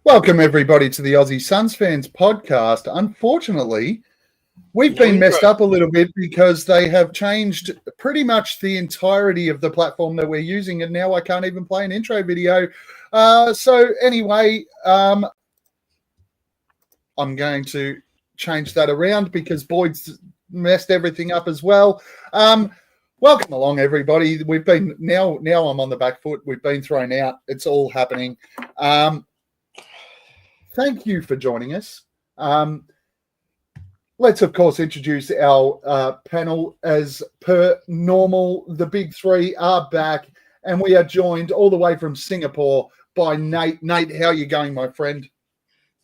Welcome, everybody, to the Aussie Suns Fans podcast. Unfortunately, we've been messed up a little bit because they have changed pretty much the entirety of the platform that we're using, and now I can't even play an intro video. Anyway, I'm going to change that around because Boyd's messed everything up as well. Welcome along, everybody. We've been now I'm on the back foot. We've been thrown out. It's all happening. Thank you for joining us. Let's, of course, introduce our panel. As per normal, the big three are back, and we are joined all the way from Singapore by Nate. Nate, how are you going, my friend?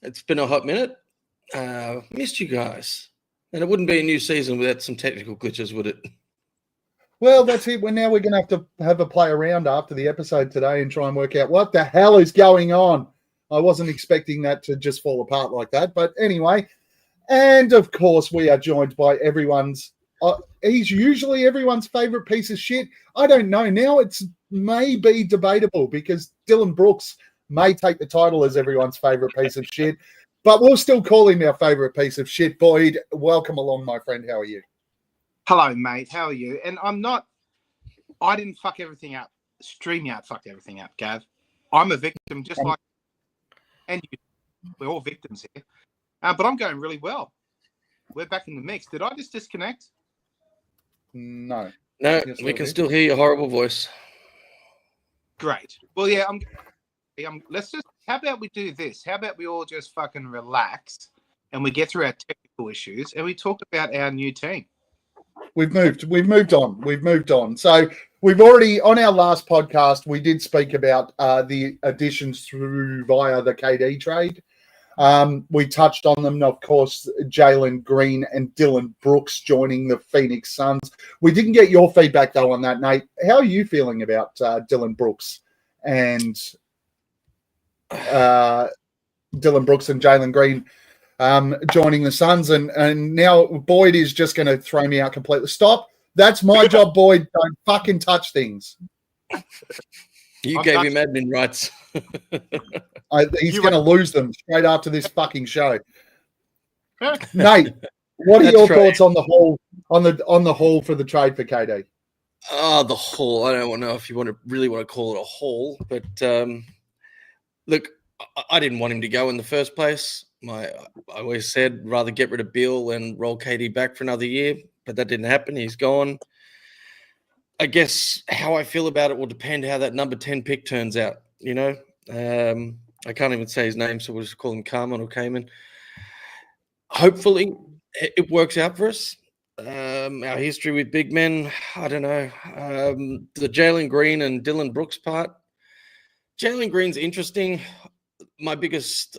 It's been a hot minute. Missed you guys. And it wouldn't be a new season without some technical glitches, would it? Well, that's it. We're going to have a play around after the episode today and try and work out what the hell is going on. I wasn't expecting that to just fall apart like that. But anyway, and of course, we are joined by he's usually everyone's favorite piece of shit. I don't know. Now it's maybe debatable because Dylan Brooks may take the title as everyone's favorite piece of shit. But we'll still call him our favorite piece of shit. Boyd, welcome along, my friend. How are you? Hello, mate. How are you? And I didn't fuck everything up. StreamYard fucked everything up, Gav. I'm a victim just like, and you. We're all victims here. But I'm going really well. We're back in the mix. Did I just disconnect? No. No, we can still hear your horrible voice. Great. Well, yeah, how about we do this? How about we all just fucking relax and we get through our technical issues and we talk about our new team? We've moved on. So we've already, on our last podcast, we did speak about the additions via the KD trade. We touched on them, of course, Jalen Green and Dylan Brooks joining the Phoenix Suns. We didn't get your feedback, though, on that, Nate. How are you feeling about Dylan Brooks and Jalen Green joining the Suns? And now Boyd is just going to throw me out completely. Stop. That's my job, Boyd. Don't fucking touch things. You gave him admin rights. He's going to lose them straight after this fucking show. Nate, what are your thoughts on the haul for the trade for KD? Oh, the haul. I don't know if you really want to call it a haul, but look, I didn't want him to go in the first place. I always said rather get rid of Beal and roll KD back for another year, but that didn't happen. He's gone. I guess how I feel about it will depend how that number 10 pick turns out. You know, I can't even say his name, so we'll just call him Carmen or Cayman. Hopefully, it works out for us. Our history with big men, I don't know. The Jalen Green and Dylan Brooks part. Jalen Green's interesting. My biggest,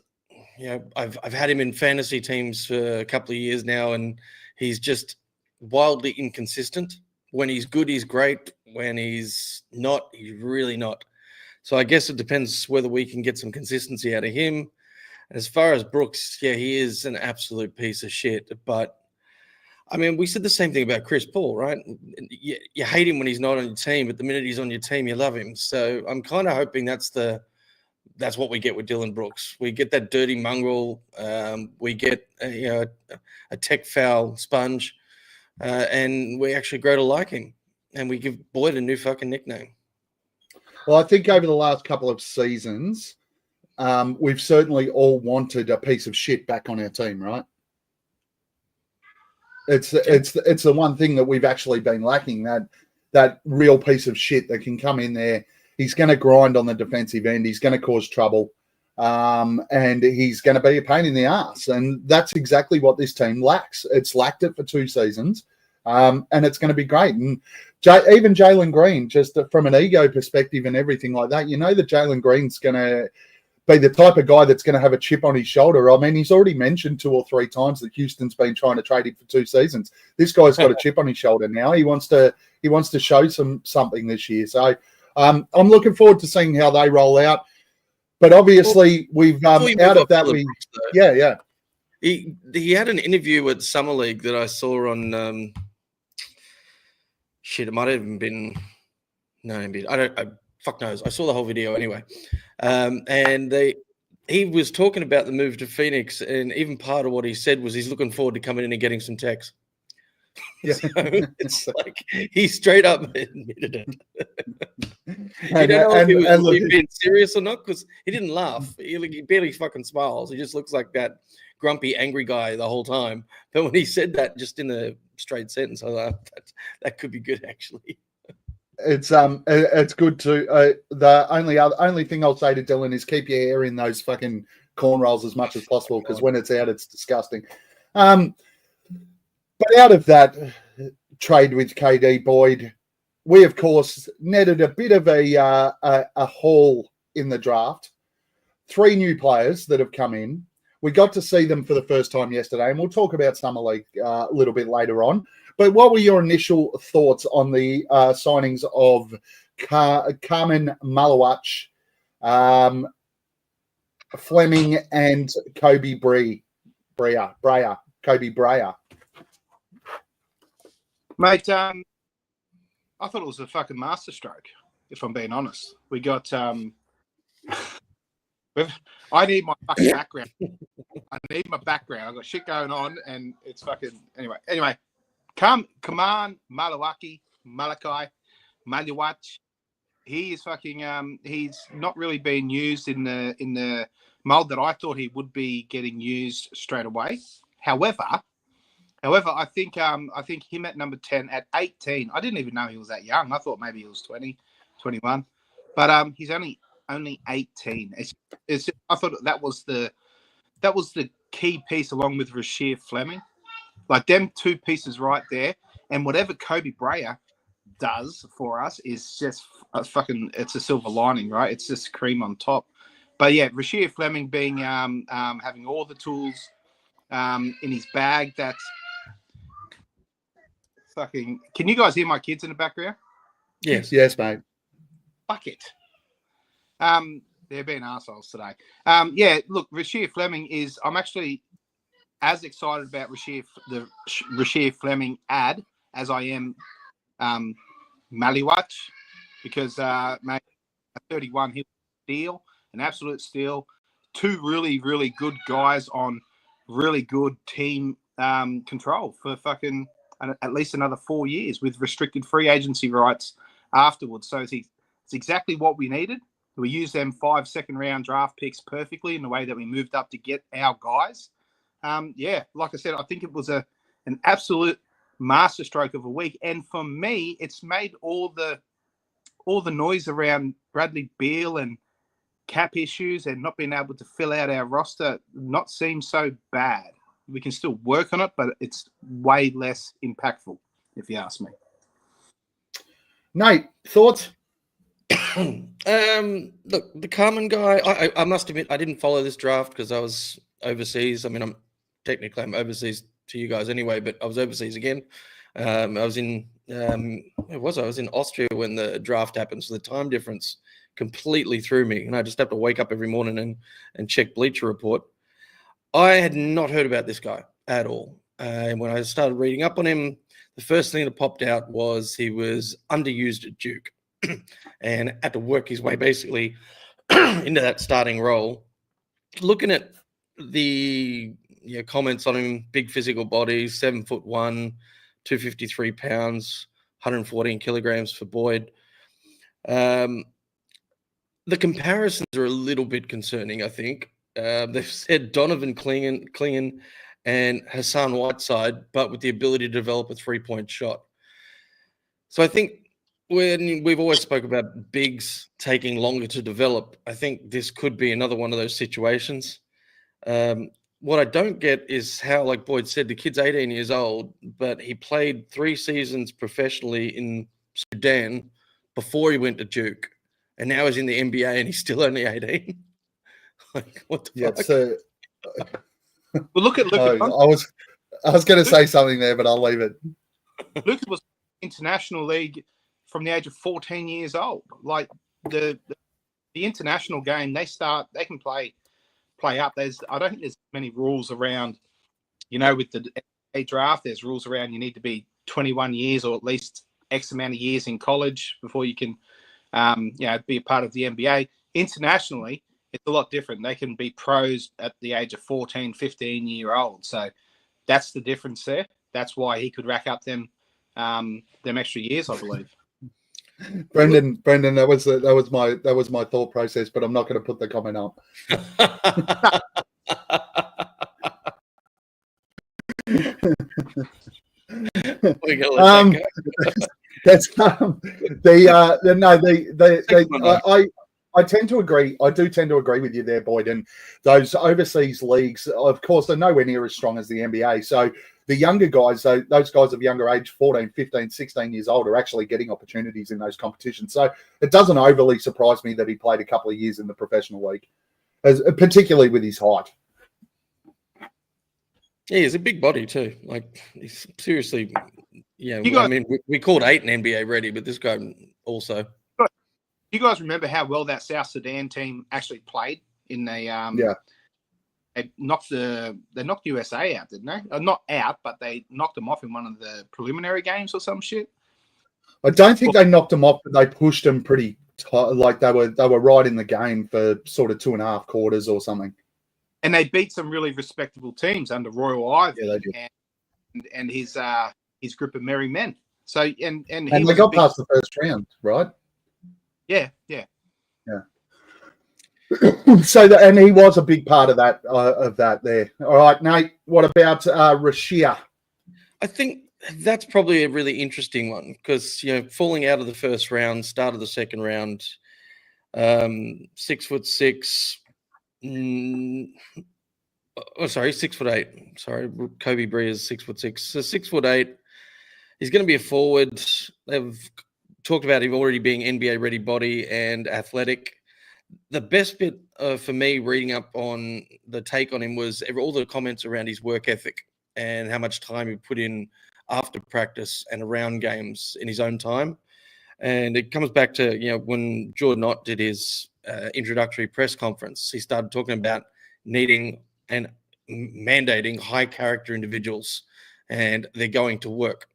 I've had him in fantasy teams for a couple of years now, and he's just wildly inconsistent. When he's good, he's great. When he's not, he's really not. So I guess it depends whether we can get some consistency out of him. As far as Brooks, he is an absolute piece of shit. But, I mean, we said the same thing about Chris Paul, right? You hate him when he's not on your team, but the minute he's on your team, you love him. So I'm kind of hoping that's what we get with Dylan Brooks. We get that dirty mongrel. We get a tech foul sponge. And we actually grow to like him, and we give Boyd a new fucking nickname. Well, I think over the last couple of seasons, we've certainly all wanted a piece of shit back on our team, right? It's the one thing that we've actually been lacking, that real piece of shit that can come in there. He's going to grind on the defensive end. He's going to cause trouble. And he's going to be a pain in the ass. And that's exactly what this team lacks. It's lacked it for 2 seasons. And it's going to be great. And even Jalen Green, just from an ego perspective and everything like that, that Jalen Green's going to be the type of guy that's going to have a chip on his shoulder. I mean, he's already mentioned 2 or 3 times that Houston's been trying to trade him for 2 seasons. This guy's got a chip on his shoulder now. He wants to show something this year. So I'm looking forward to seeing how they roll out. But obviously, we've out of that. He had an interview at Summer League that I saw on. It might have even been. No, I fuck knows. I saw the whole video anyway, and he was talking about the move to Phoenix, and even part of what he said was he's looking forward to coming in and getting some techs. Yeah. So it's like he straight up admitted it. You And, don't know if he was look, being serious or not because he didn't laugh. He barely fucking smiles. He just looks like that grumpy, angry guy the whole time. But when he said that just in a straight sentence, I thought that could be good actually. it's good too. The only thing I'll say to Dylan is keep your hair in those fucking cornrows as much as possible because when it's out, it's disgusting. But out of that trade with KD Boyd, we of course netted a bit of a haul in the draft. 3 new players that have come in. We got to see them for the first time yesterday, and we'll talk about Summer League a little bit later on. But what were your initial thoughts on the signings of Carmen Malawach, Fleming, and Kobe Breyer? Kobe Breyer. Mate, I thought it was a fucking masterstroke, if I'm being honest. We got I need my fucking background. I need my background. I've got shit going on and it's fucking anyway. Kaman Malachi, Malawach. He is fucking he's not really being used in the mold that I thought he would be getting used straight away. However, I think him at number 10 at 18. I didn't even know he was that young. I thought maybe he was 20, 21. But he's only 18. I thought that was the key piece along with Rasheer Fleming. Like them 2 pieces right there. And whatever Kobe Breyer does for us is just it's a silver lining, right? It's just cream on top. But yeah, Rasheer Fleming being having all the tools in his bag. That's fucking. Can you guys hear my kids in the background? Yes, mate. Fuck it. They're being assholes today. Yeah, look, Rasheer Fleming is. I'm actually as excited about the Rasheer Fleming ad as I am Malawach because mate, at 31 he was steal, an absolute steal. 2 really, really good guys on really good team control for fucking at least another 4 years with restricted free agency rights afterwards. So it's exactly what we needed. We used them 5 second-round draft picks perfectly in the way that we moved up to get our guys. Yeah, like I said, I think it was an absolute masterstroke of a week. And for me, it's made all the noise around Bradley Beal and cap issues and not being able to fill out our roster not seem so bad. We can still work on it, but it's way less impactful, if you ask me. Nate, thoughts? Look, the Carmen guy, I must admit, I didn't follow this draft because I was overseas. I mean, I'm overseas to you guys anyway, but I was overseas again. I was in where was I? I was in Austria when the draft happened, so the time difference completely threw me, and I just have to wake up every morning and check Bleacher Report. I had not heard about this guy at all. And when I started reading up on him, the first thing that popped out was he was underused at Duke and had to work his way basically into that starting role. Looking at the comments on him, big physical body, 7'1", 253 pounds, 114 kilograms for Boyd. The comparisons are a little bit concerning, I think. They've said Donovan Clingan and Hassan Whiteside, but with the ability to develop a 3-point shot. So I think when we've always spoke about bigs taking longer to develop, I think this could be another one of those situations. What I don't get is how, like Boyd said, the kid's 18 years old, but he played 3 seasons professionally in Sudan before he went to Duke. And now he's in the NBA and he's still only 18. Like, what the fuck? So, well, look at I was going to say something there, but I'll leave it. Luca was international league from the age of 14 years old. Like the international game, they can play up. I don't think there's many rules around, with the NBA draft. There's rules around you need to be 21 years or at least X amount of years in college before you can, be a part of the NBA. Internationally, it's a lot different. They can be pros at the age of 14, 15-year-old. So that's the difference there. That's why he could rack up them extra years, I believe. Brendan, that was my thought process, but I'm not going to put the comment up. We're gonna let that go. That's I tend to agree. I do tend to agree with you there, Boyd. And those overseas leagues, of course, are nowhere near as strong as the NBA. So the younger guys, those guys of younger age, 14, 15, 16 years old, are actually getting opportunities in those competitions. So it doesn't overly surprise me that he played a couple of years in the professional league, particularly with his height. Yeah, he's a big body too. Like, he's seriously, I mean, we called Aiton NBA ready, but this guy also. You guys remember how well that South Sudan team actually played in the They knocked USA out, didn't they? Not out, but they knocked them off in one of the preliminary games or some shit. I don't think they knocked them off, but they pushed them pretty tight. Like they were right in the game for sort of 2.5 quarters or something. And they beat some really respectable teams under Royal Ivy and his group of merry men. So and they got past the first round, right? Yeah. So and he was a big part of that there. All right, Nate. What about Rashia? I think that's probably a really interesting one because falling out of the first round, start of the second round, 6'6". 6'8". Sorry, Kobe Bree is 6'6". So 6'8". He's going to be a forward. They've talked about him already being NBA ready body and athletic. The best bit for me reading up on the take on him was all the comments around his work ethic and how much time he put in after practice and around games in his own time. And it comes back to, when Jordan Ott did his introductory press conference, he started talking about needing and mandating high character individuals, and they're going to work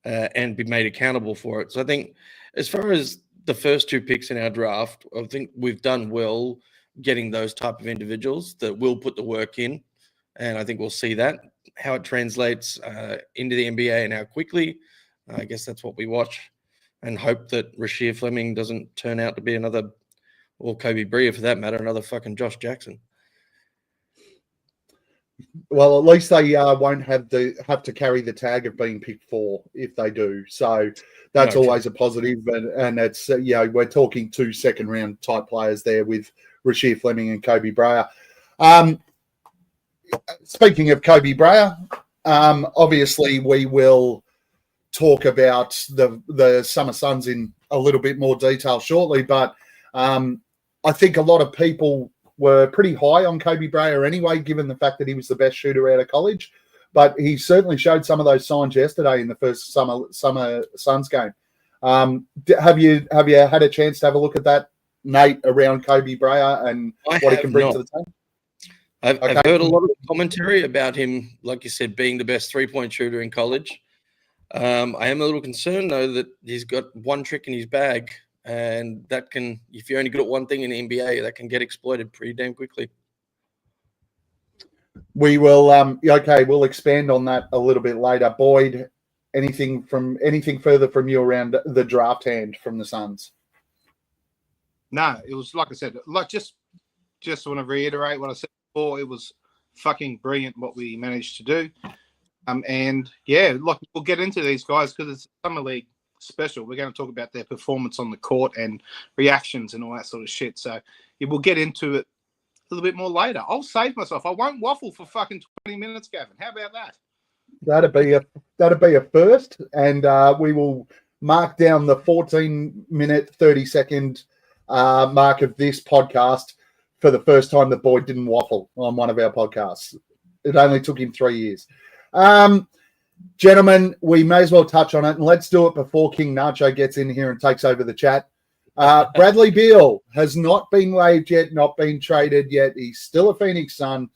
and be made accountable for it. So I think as far as the first 2 picks in our draft, I think we've done well getting those type of individuals that will put the work in. And I think we'll see that, how it translates into the NBA and how quickly. I guess that's what we watch and hope that Rasheed Fleming doesn't turn out to be another, or Kobe Brea for that matter, another fucking Josh Jackson. Well, at least they won't have to carry the tag of being picked 4 if they do. So that's always a positive. And it's we're talking 2 second-round type players there with Rasheed Fleming and Kobe Brea. Speaking of Kobe Brea, obviously we will talk about the Summer Suns in a little bit more detail shortly. But I think a lot of people were pretty high on Kobe Brea anyway, given the fact that he was the best shooter out of college. But he certainly showed some of those signs yesterday in the first Summer Suns game. Have you had a chance to have a look at that, Nate, around Kobe Brea and what he can bring to the team? I've heard a lot of commentary about him, like you said, being the best 3-point shooter in college. I am a little concerned, though, that he's got one trick in his bag. And that can, if you're only good at one thing in the NBA, that can get exploited pretty damn quickly. We will, we'll expand on that a little bit later. Boyd, anything further from you around the draft hand from the Suns? No, it was like I said, just want to reiterate what I said before. It was fucking brilliant what we managed to do. And yeah, we'll get into these guys because it's Summer League special. We're going to talk about their performance on the court and reactions and all that sort of shit. So we'll get into it a little bit more later. I'll save myself. I won't waffle for fucking 20 minutes, Gavin. How about that? That'd be a first, and we will mark down the 14-minute, 30-second mark of this podcast for the first time that Boyd didn't waffle on one of our podcasts. It only took him 3 years. Gentlemen, we may as well touch on it, and let's do it before King Nacho gets in here and takes over the chat. Bradley Beal has not been waived yet, not been traded yet. He's still a Phoenix Sun.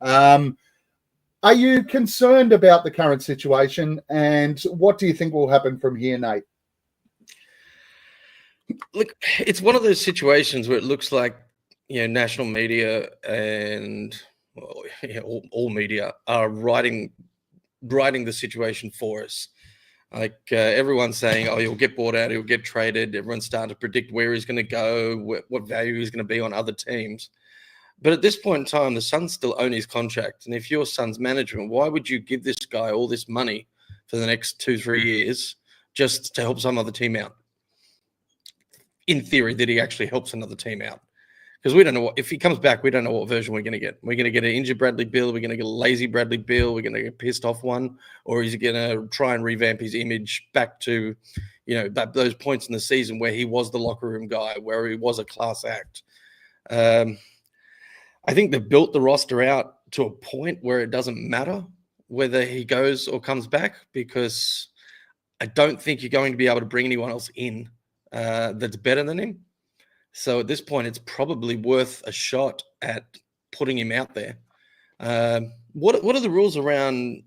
Are you concerned about the current situation, and what do you think will happen from here, Nate? Look, it's one of those situations where it looks like, national media and all media are writing the situation for us. Like everyone's saying, oh, he'll get bought out, he'll get traded. Everyone's starting to predict where he's going to go, what value he's going to be on other teams. But at this point in time, the Suns still own his contract. And if you're Suns management, why would you give this guy all this money for the next 2-3 years just to help some other team out? In theory, that he actually helps another team out. Because we don't know if he comes back, we don't know what version we're going to get. We're going to get an injured Bradley Beal. We're going to get a lazy Bradley Beal. We're going to get a pissed off one, or is he going to try and revamp his image back to, those points in the season where he was the locker room guy, where he was a class act. I think they've built the roster out to a point where it doesn't matter whether he goes or comes back, because I don't think you're going to be able to bring anyone else in that's better than him. So at this point, it's probably worth a shot at putting him out there. What are the rules around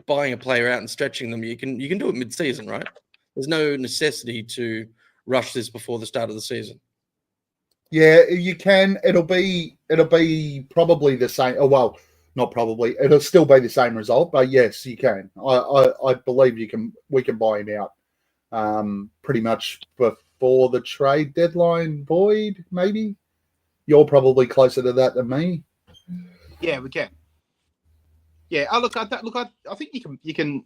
buying a player out and stretching them? You can do it mid-season, right? There's no necessity to rush this before the start of the season. Yeah, you can. It'll be probably the same. Oh, well, not probably. It'll still be the same result, but yes, you can. I believe you can. We can buy him out pretty much before the trade deadline, Boyd, maybe? You're probably closer to that than me. Yeah, we can. Yeah, I think you can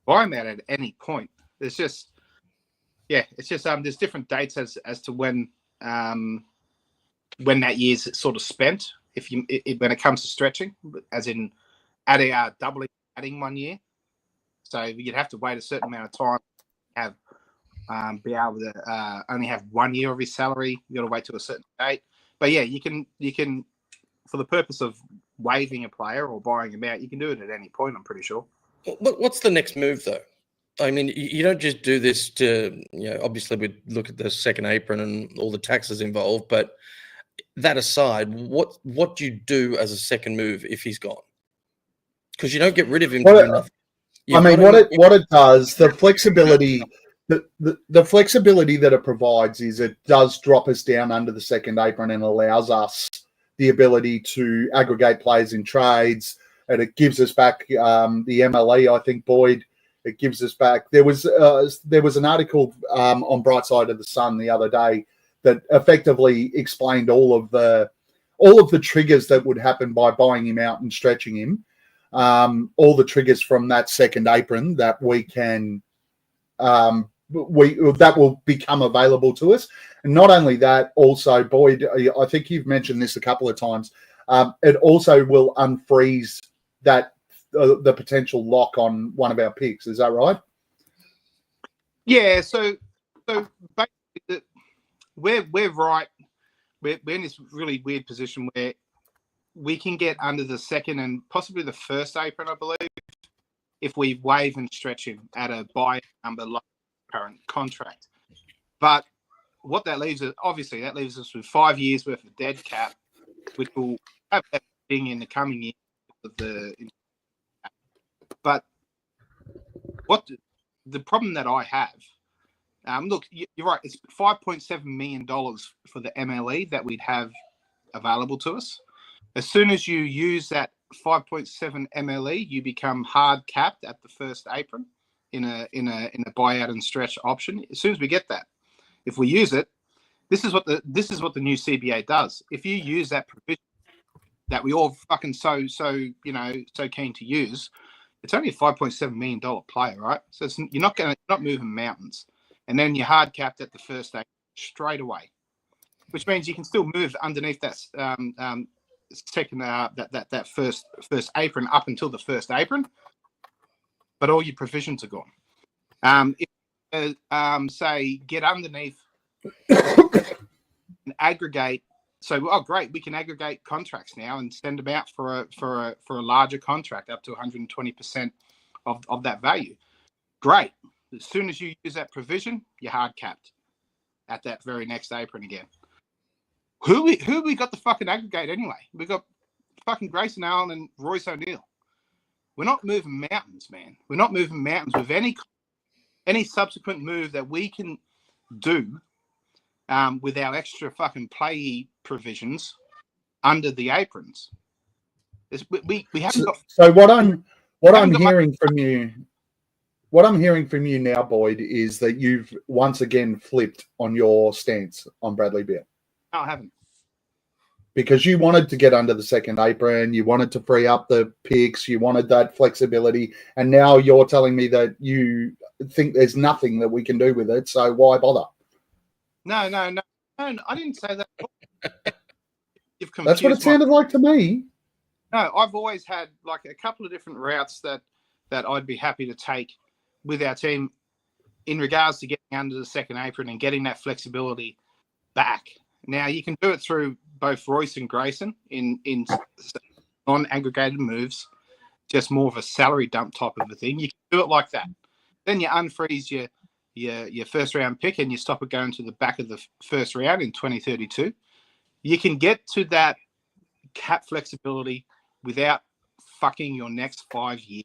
buy him out at any point. There's just there's different dates as to when that year's sort of spent. When it comes to stretching, as in adding 1 year, so you'd have to wait a certain amount of time, be able to only have 1 year of his salary. You got to wait to a certain date. But yeah, you can for the purpose of waiving a player or buying him out, you can do it at any point. I'm pretty sure. What's the next move though? I mean, you don't just do this to, obviously we look at the second apron and all the taxes involved, but that aside, what do you do as a second move if he's gone? Because you don't get rid of him to do nothing. What it does, the flexibility, the flexibility that it provides is it does drop us down under the second apron and allows us the ability to aggregate players in trades, and it gives us back the MLE, I think, Boyd. It gives us back. There was an article on Bright Side of the Sun the other day that effectively explained all of the triggers that would happen by buying him out and stretching him. All the triggers from that second apron that we can that will become available to us. And not only that, also, Boyd, I think you've mentioned this a couple of times. It also will unfreeze that the potential lock on one of our picks. Is that right? Yeah. So basically, we're right. We're in this really weird position where we can get under the second and possibly the first apron, I believe, if we waive and stretch him at a buy number like current contract. But what that leaves us, obviously, that leaves us with 5 years worth of dead cap, which will have that thing in the coming year of the. But what the problem that I have, look, you're right. It's $5.7 million for the MLE that we'd have available to us. As soon as you use that 5.7 MLE, you become hard capped at the first apron in a buyout and stretch option. As soon as we get that, if we use it, this is what the new CBA does. If you use that provision that we all fucking so keen to use, it's only a $5.7 million player, right? So you're not moving mountains, and then you're hard capped at the first apron straight away, which means you can still move underneath that second that first apron up until the first apron, but all your provisions are gone. If say get underneath and aggregate. So, great, we can aggregate contracts now and send them out for a larger contract up to 120% of that value. Great. As soon as you use that provision, you're hard capped at that very next apron again. Who we got to fucking aggregate anyway? We got fucking Grayson Allen and Royce O'Neal. We're not moving mountains, man. We're not moving mountains with any subsequent move that we can do with our extra fucking play provisions under the aprons. We haven't got. So what I'm haven't got hearing from you, what I'm hearing from you now, Boyd, is that you've once again flipped on your stance on Bradley Beal. No, I haven't. Because you wanted to get under the second apron, you wanted to free up the picks, you wanted that flexibility, and now you're telling me that you think there's nothing that we can do with it, so why bother? No, I didn't say that. That's what it sounded like to me. No, I've always had like a couple of different routes that I'd be happy to take with our team in regards to getting under the second apron and getting that flexibility back. Now, you can do it through both Royce and Grayson in non-aggregated moves, just more of a salary dump type of a thing. You can do it like that. Then you unfreeze your first round pick and you stop it going to the back of the first round in 2032. You can get to that cap flexibility without fucking your next 5 years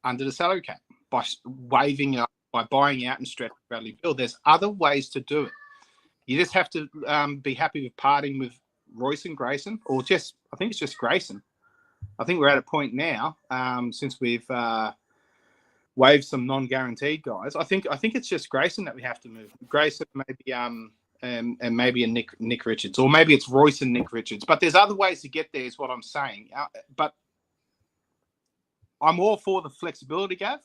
under the salary cap by waiving up, by buying out and stretching Bradley Beal. There's other ways to do it. You just have to be happy with parting with Royce and Grayson, or just, I think it's just Grayson. I think we're at a point now, since we've waived some non-guaranteed guys. I think it's just Grayson that we have to move. Grayson, maybe and maybe a Nick Richards, or maybe it's Royce and Nick Richards. But there's other ways to get there, is what I'm saying. But I'm all for the flexibility, Gav.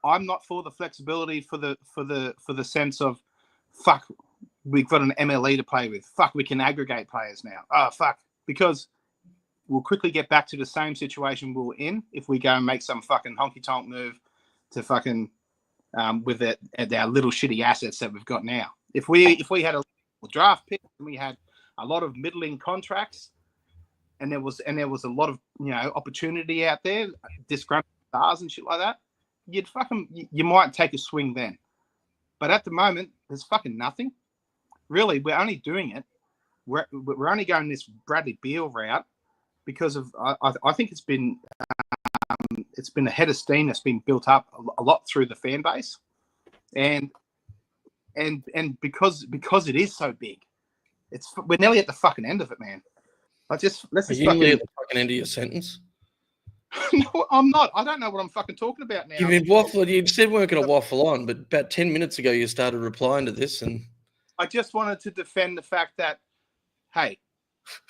I'm not for the flexibility for the sense of, fuck, we've got an MLE to play with. Fuck, we can aggregate players now. Oh, fuck. Because we'll quickly get back to the same situation we were in if we go and make some fucking honky-tonk move to fucking with our little shitty assets that we've got now. If we had a draft pick and we had a lot of middling contracts and there was a lot of, opportunity out there, disgruntled stars and shit like that, you might take a swing then. But at the moment, there's fucking nothing. Really, we're only doing it. We're only going this Bradley Beal route because of I think it's been a head of steam that's been built up a lot through the fan base, and because it is so big, we're nearly at the fucking end of it, man. Let's just Are you nearly at the fucking end of your sentence? No, I'm not. I don't know what I'm fucking talking about now. You've been waffling. You said we weren't going to waffle on, but about 10 minutes ago you started replying to this, and I just wanted to defend the fact that, hey,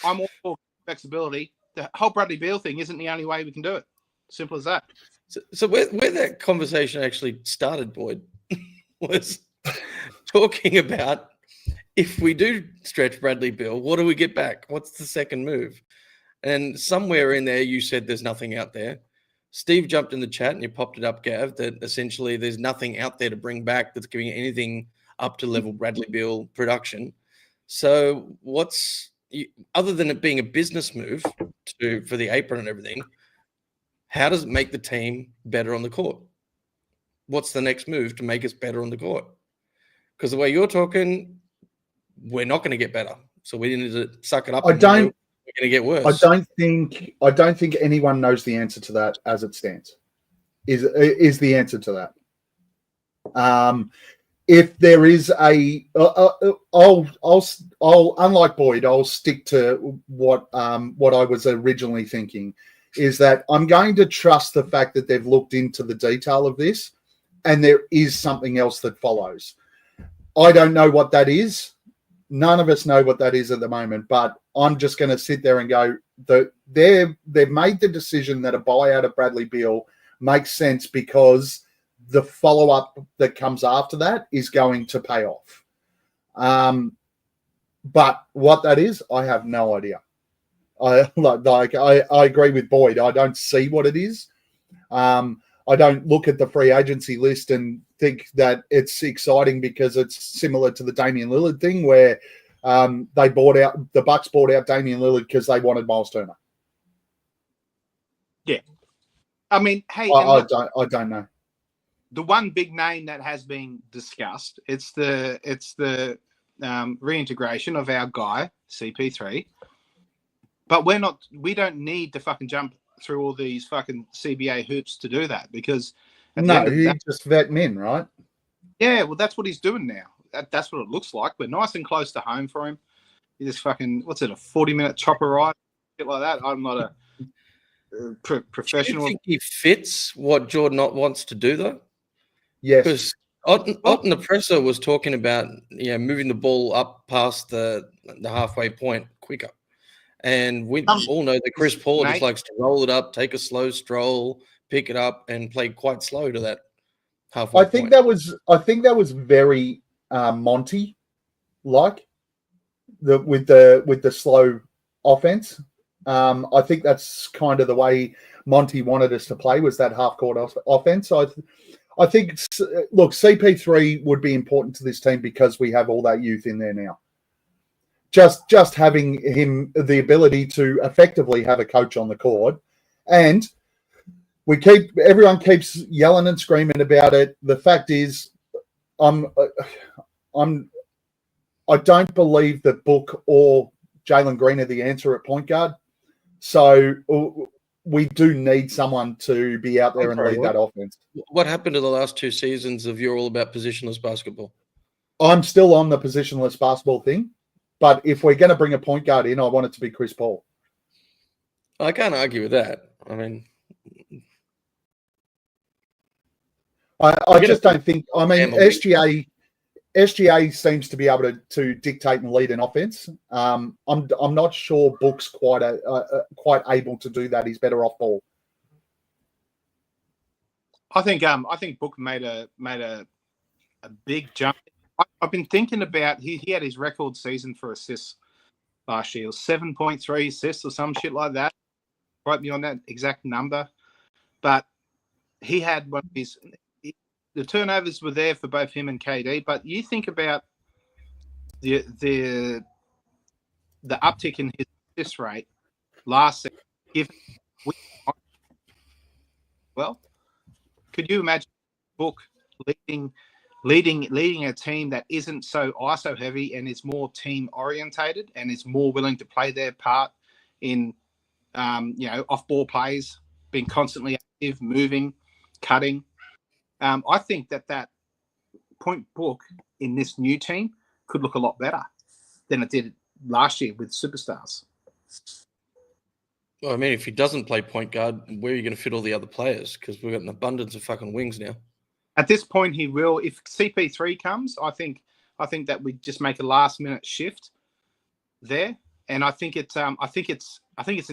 I'm all for flexibility. The whole Bradley Beal thing isn't the only way we can do it. Simple as that. So where that conversation actually started, Boyd, was talking about, if we do stretch Bradley Beal, what do we get back? What's the second move? And somewhere in there, you said there's nothing out there. Steve jumped in the chat and you popped it up, Gav, that essentially there's nothing out there to bring back that's giving anything up to level Bradley Beal production. So other than it being a business move for the apron and everything, how does it make the team better on the court? What's the next move to make us better on the court? Because the way you're talking, we're not going to get better. So we need to suck it up. We're going to get worse. I don't think anyone knows the answer to that as it stands. Is the answer to that? If there is I'll unlike Boyd, I'll stick to what I was originally thinking. Is that I'm going to trust the fact that they've looked into the detail of this, and there is something else that follows. I don't know what that is. None of us know what that is at the moment, but I'm just going to sit there and go, they've made the decision that a buyout of Bradley Beal makes sense because the follow-up that comes after that is going to pay off. But what that is, I have no idea. I agree with Boyd. I don't see what it is. I don't look at the free agency list and think that it's exciting because it's similar to the Damian Lillard thing where the Bucks bought out Damian Lillard because they wanted Miles Turner. Yeah. I mean, hey, I don't know. The one big name that has been discussed, it's the reintegration of our guy, CP3. But we don't need to fucking jump through all these fucking CBA hoops to do that because just vet men, right? Yeah, well, that's what he's doing now. That's what it looks like. We're nice and close to home for him. He just fucking, what's it, a 40-minute chopper ride? Shit like that. I'm not a professional. Do you think he fits what Jordan wants to do, though? Yes. Because Otten the presser was talking about moving the ball up past the halfway point quicker. And we all know that Chris Paul just likes to roll it up, take a slow stroll, pick it up, and play quite slow to that halfway point. I think that was very Monty like with the slow offense. I think that's kind of the way Monty wanted us to play, was that half court offense. I think, look, CP3 would be important to this team because we have all that youth in there now. Just having him the ability to effectively have a coach on the court, and everyone keeps yelling and screaming about it. The fact is, I don't believe that Book or Jalen Green are the answer at point guard. So we do need someone to be out there and lead that offense. What happened to the last 2 seasons of You're All About Positionless Basketball? I'm still on the positionless basketball thing, but if we're going to bring a point guard in, I want it to be Chris Paul. I can't argue with that. I mean, I just don't think. I mean, SGA seems to be able to dictate and lead an offense. I'm not sure Book's quite able to do that. He's better off ball. I think Book made a big jump. I've been thinking about he had his record season for assists last year. It was 7.3 assists or some shit like that. Quote me on that exact number, but he had one of his. The turnovers were there for both him and KD, but you think about the uptick in his assist rate last season. Well, could you imagine Book leading a team that isn't so ISO heavy and is more team orientated and is more willing to play their part in off ball plays, being constantly active, moving, cutting. I think that point Book in this new team could look a lot better than it did last year with superstars. Well, I mean, if he doesn't play point guard, where are you going to fit all the other players? Because we've got an abundance of fucking wings now. At this point, he will. If CP3 comes, I think that we just make a last minute shift there, and I think it's an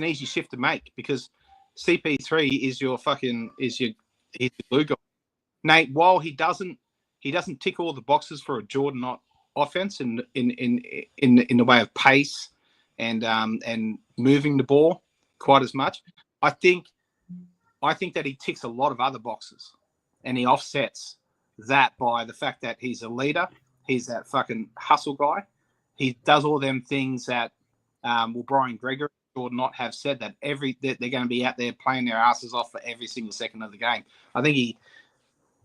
easy shift to make because CP3 is your glue guy. Nate, while he doesn't tick all the boxes for a Jordan offense in the way of pace and moving the ball quite as much, I think that he ticks a lot of other boxes, and he offsets that by the fact that he's a leader. He's that fucking hustle guy. He does all them things that Brian Gregory or not have said that they're going to be out there playing their asses off for every single second of the game. I think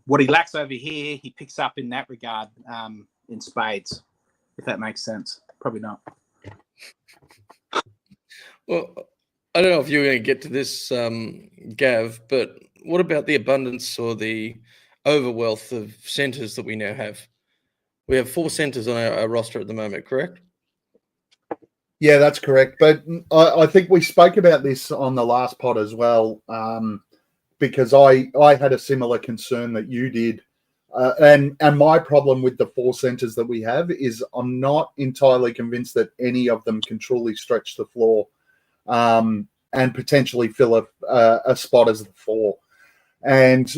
what he lacks over here, he picks up in that regard in spades, if that makes sense. Probably not. Well, I don't know if you're going to get to this, Gav, but what about the abundance or the overwealth of centres that we now have? We have 4 centres on our roster at the moment, correct? Yeah, that's correct. But I think we spoke about this on the last pod as well, because I had a similar concern that you did. And my problem with the 4 centres that we have is I'm not entirely convinced that any of them can truly stretch the floor and potentially fill a spot as the 4. And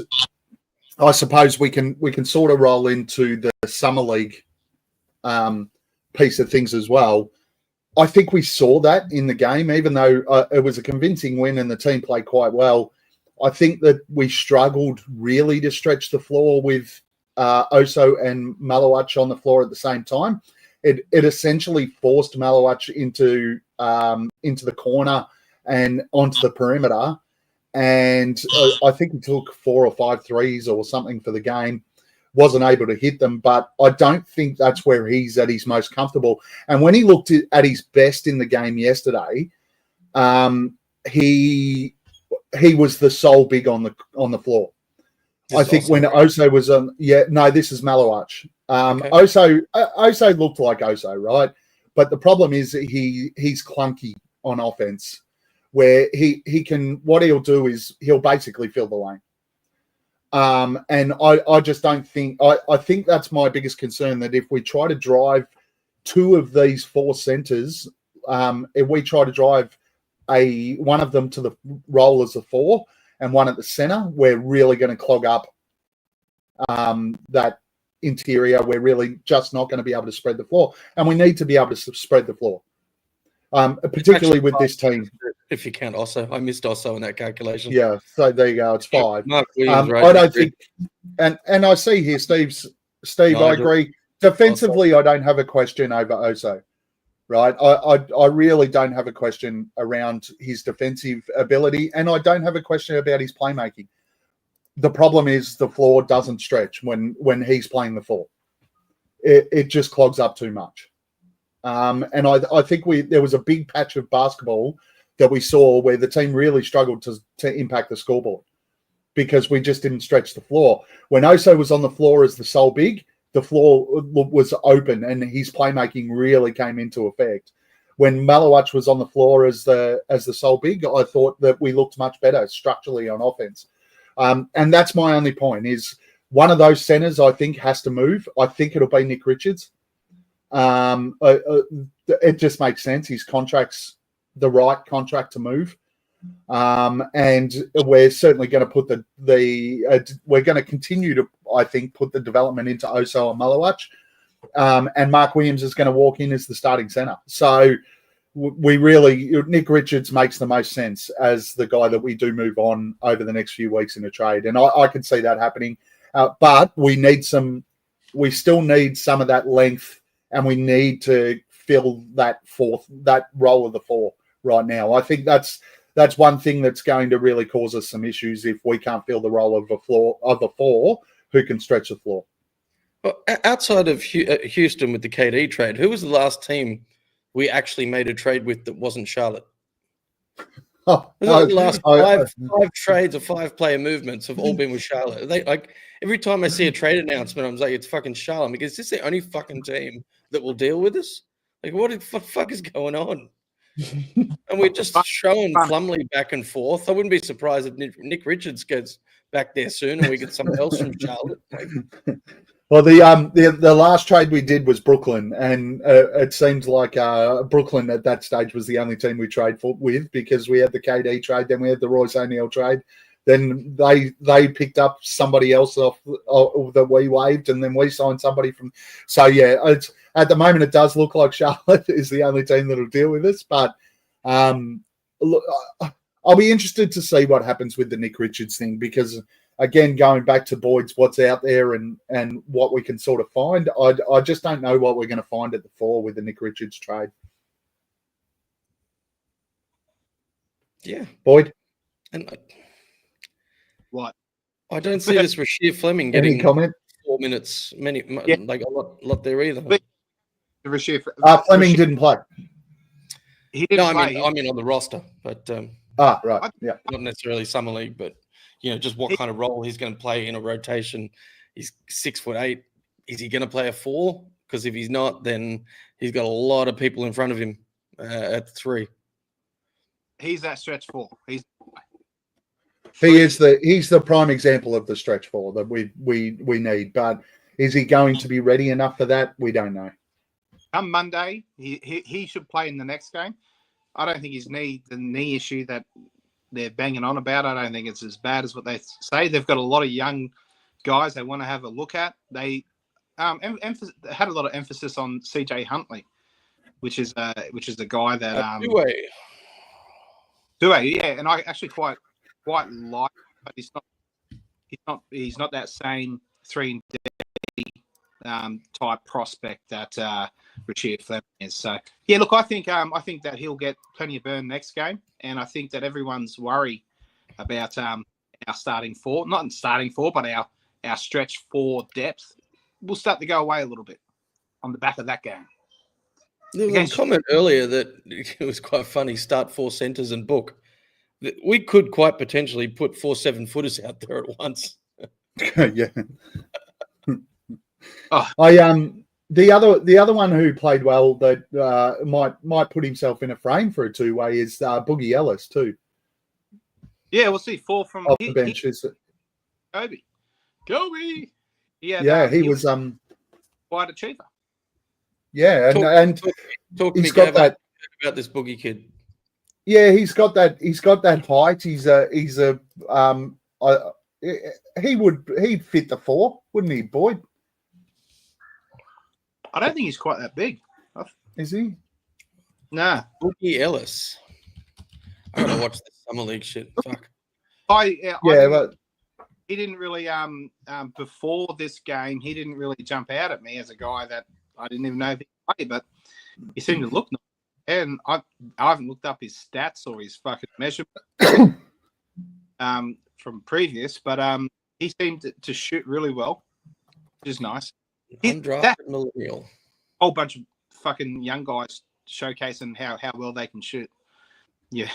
I suppose we can sort of roll into the Summer League piece of things as well. I think we saw that in the game, even though it was a convincing win and the team played quite well. I think that we struggled really to stretch the floor with Oso and Malawach on the floor at the same time. It essentially forced Malawach into the corner and onto the perimeter. And I think he took 4 or 5 threes or something for the game. Wasn't able to hit them, but I don't think that's where he's at his most comfortable. And when he looked at his best in the game yesterday, he was the sole big on the floor. I think when Oso was on, this is Malawach. Okay. Oso looked like Oso, right? But the problem is that he's clunky on offense, where he can. What he'll do is he'll basically fill the lane. And I just don't think. I think that's my biggest concern. That if we try to drive two of these four centres, if we try to drive one of them to the role as a 4 and one at the centre, we're really going to clog up that interior. We're really just not going to be able to spread the floor, and we need to be able to spread the floor, particularly with this team. If you count Osso, I missed Osso in that calculation. Yeah, so there you go. It's 5. Mark Williams, right? I don't think, and I see here, Steve. I agree. Defensively, I don't have a question over Oso. Right, I really don't have a question around his defensive ability, and I don't have a question about his playmaking. The problem is the floor doesn't stretch when he's playing the 4. It just clogs up too much. And I think there was a big patch of basketball that we saw where the team really struggled to impact the scoreboard because we just didn't stretch the floor. When Oso was on the floor as the sole big, the floor was open and his playmaking really came into effect. When Malawach was on the floor as the sole big, I thought that we looked much better structurally on offense. And that's my only point is one of those centers I think has to move. I think it'll be Nick Richards. It just makes sense. His contract's the right contract to move. And we're certainly going to put we're going to continue to, I think, put the development into Oso and Malawach. And Mark Williams is going to walk in as the starting centre. So Nick Richards makes the most sense as the guy that we do move on over the next few weeks in a trade. And I can see that happening. But we still need some of that length, and we need to fill that role of the 4 right now. I think that's one thing that's going to really cause us some issues if we can't fill the role of a 4 who can stretch the floor. Well, outside of Houston with the KD trade, who was the last team we actually made a trade with that wasn't Charlotte? The last five trades or 5-player movements have all been with Charlotte. Every time I see a trade announcement, I'm like, it's fucking Charlotte. Because is this the only fucking team that will deal with us? Like, what the fuck is going on? And we're just showing Plumlee back and forth. I wouldn't be surprised if Nick Richards gets back there soon and we get someone else from Charlotte. Well, the last trade we did was Brooklyn, and it seems like Brooklyn at that stage was the only team we trade with because we had the KD trade, then we had the Royce O'Neal trade, then they picked up somebody else off that we waived, and then we signed somebody from. So yeah, at the moment it does look like Charlotte is the only team that'll deal with us, but look, I'll be interested to see what happens with the Nick Richards thing because. Again, going back to Boyd's, what's out there and what we can sort of find, I just don't know what we're going to find at the 4 with the Nick Richards trade. Yeah, Boyd, and what? I don't see this Rasheed Fleming getting 4 minutes, like a lot there either. Fleming didn't play. He didn't play. I mean on the roster, but right, yeah, not necessarily summer league, but. Just what kind of role he's going to play in a rotation. He's 6'8". Is he going to play a 4? Because if he's not, then he's got a lot of people in front of him at 3. He's that stretch 4. He's the prime example of the stretch 4 that we need. But is he going to be ready enough for that? We don't know. Come Monday, he should play in the next game. I don't think the knee issue that they're banging on about. I don't think it's as bad as what they say. They've got a lot of young guys they want to have a look at. They had a lot of emphasis on CJ Huntley, which is the guy that Dewey, yeah, and I actually quite like, but he's not that same 3-and-D type prospect that Rasheed Fleming is. So yeah, look, I think that he'll get plenty of burn next game, and I think that everyone's worried about our starting 4, not in starting 4, but our stretch 4 depth will start to go away a little bit on the back of that game. There was a comment earlier that it was quite funny. Start 4 centers and book. We could quite potentially put 4 7-footers out there at once. Yeah. Oh. The other one who played well that might put himself in a frame for a two-way is Boogie Ellis too. Yeah, we'll see. 4 from off the bench. Kobe. He was quite achiever. Yeah, talk he's to me, got Gavin, that about this Boogie kid. Yeah, he's got that height. He'd fit the 4, wouldn't he, Boyd? I don't think he's quite that big. Is he? Nah. Boogie Ellis. I gotta watch this summer league shit. Fuck. He didn't really before this game. He didn't really jump out at me as a guy that I didn't even know if he could play, but he seemed to look nice. And I haven't looked up his stats or his fucking measurement from previous, but he seemed to shoot really well, which is nice. Undrafted millennial. Whole bunch of fucking young guys showcasing how well they can shoot. Yeah,